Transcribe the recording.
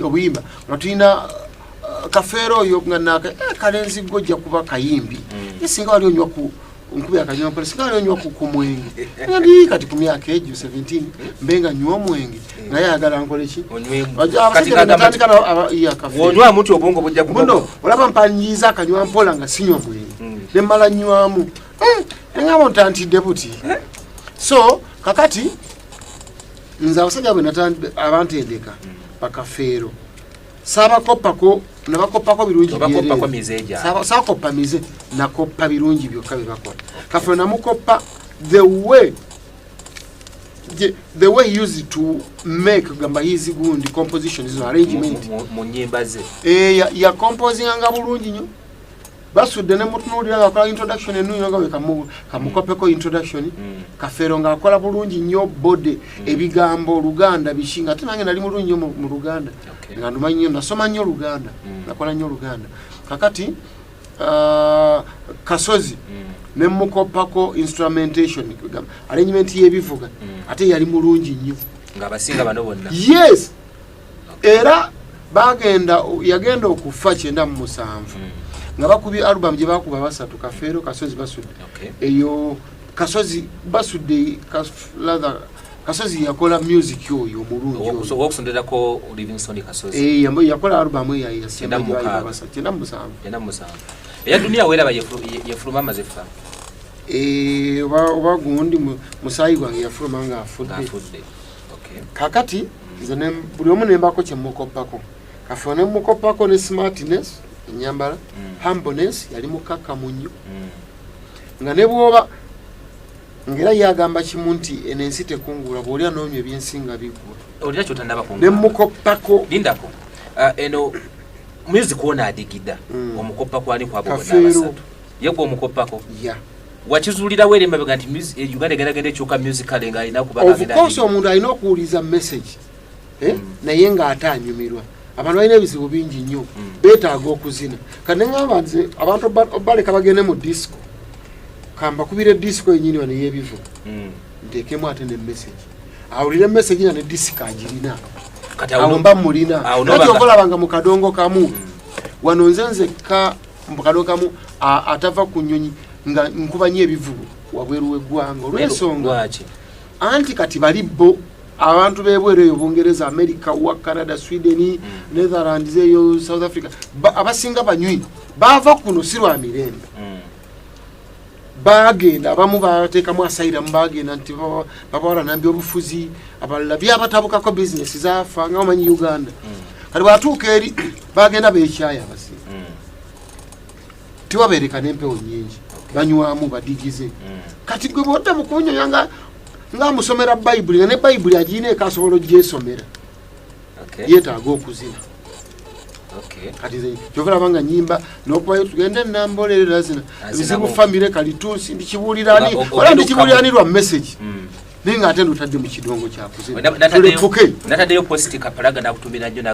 obuyimba nga tulina kafeero oyo nga naka kalenzi gojja kuba kayimbi singa wali onywa ku nkubi akanywa pole singa wali onywa ku mwenge ndi kati ku myaka ejo 17 mbenga nywa omwenge nga yagala nkole ki onywa muti obongo bujja kubono olaba mpanyiza akanywa mpola nga sinywa mwenge ne mala nywamu ngabo ntantidde buti so kakati nza abasajja bwe natandika abantendeka pakafeero sabakopako nabakopako birungi bakopako mizeja sakopa mize nakopa birungi byokka bibakola kafeero namukopa the way he used to make gamba his gundi composition is arrangement mu nyimba ze ya composing nga bulungi nyo basudde ne mutunulira ngakola introduction enu nga kamukopeko introduction kafeero nga akola bulungi nnyo bode ebigambo Luganda bishinga ate nange nali mulungi nnyo mu Luganda nga ndumanyi nnyo nasoma nnyo Luganda nakola nnyo Luganda kakati kasozi ne mukopako instrumentation arrangement y'ebivuga ate yali mulungi nnyo nga basinga bano bonna yes era yagenda okufa 97 nga bakubi album gye bakuba basatu kafeero kasozi basudde eyo kasozi basudde kasozi yakola music oyo mulungi okusonderako Livingstone kasozi yakola album eyo ya dunia wera yefuluma mazefa oba gundi musayi gwange yafuluma nga afudde kakati nze buli omu nembako kyemukopako kafeero ne mukopako ne smartness enyambala humbleness yali mukaka munyo nga ne bwoba ngera yagamba kimu nti enensi tekungula bw'olya noomye ebyensinga biggwa olina kyotandaba ne mukopako lindako eno music wona adigida omukopako ani kwabo bonna yegwa omukopako wakizuulira were mabega nti Uganda egenda ekyuka musical nga alina of course omuntu alina okuwuliza message naye ng'ate anyumirwa abantu balina ebizibu bingi nnyo beetaaga okuzina kati neŋŋamba nze abantu baleka bagende mu disco kamba kubira disco yenyini wano y'ebivuga nteekemu ate ne message awulire message na ne disco agirina awo mba mulina kati okolabanga mu kadongo kamu wano nze nzekka mu kadongo kamu atava ku nnyonyi nga nkuba nnyo ebivuga wabweru w'eggwanga olw'ensonga anti kati bali bo abantu bebweru eyo Bungereza America wa Canada Sweden Netherlands eyo South Africa abasinga banywi bava kuno sirwa mirembe bagenda abamu bateekamu asayira mu bagenda nti babawala nambye obufuzi abalala byabatabukako business zaafa nga omanyi Uganda kati bwatuuka eri bagenda beekyaya abasinga tiwabeereka n'empewo nyingi banywamu badigize kati gwe bwodda mukunyonya nga musomera Bible nga ne Bible agine kasobola gyesomera yeetaaga okuzina kati kyovera banga nyimba n'okubayo tugende nambolerera zina ebizibu famire kalituusi ndikibuulirani wala ndikibuuliranirwa message naye nga ate ndutadde mu kidongo kyakuzina nataddeyo posti kapalaga nakutumira nnyo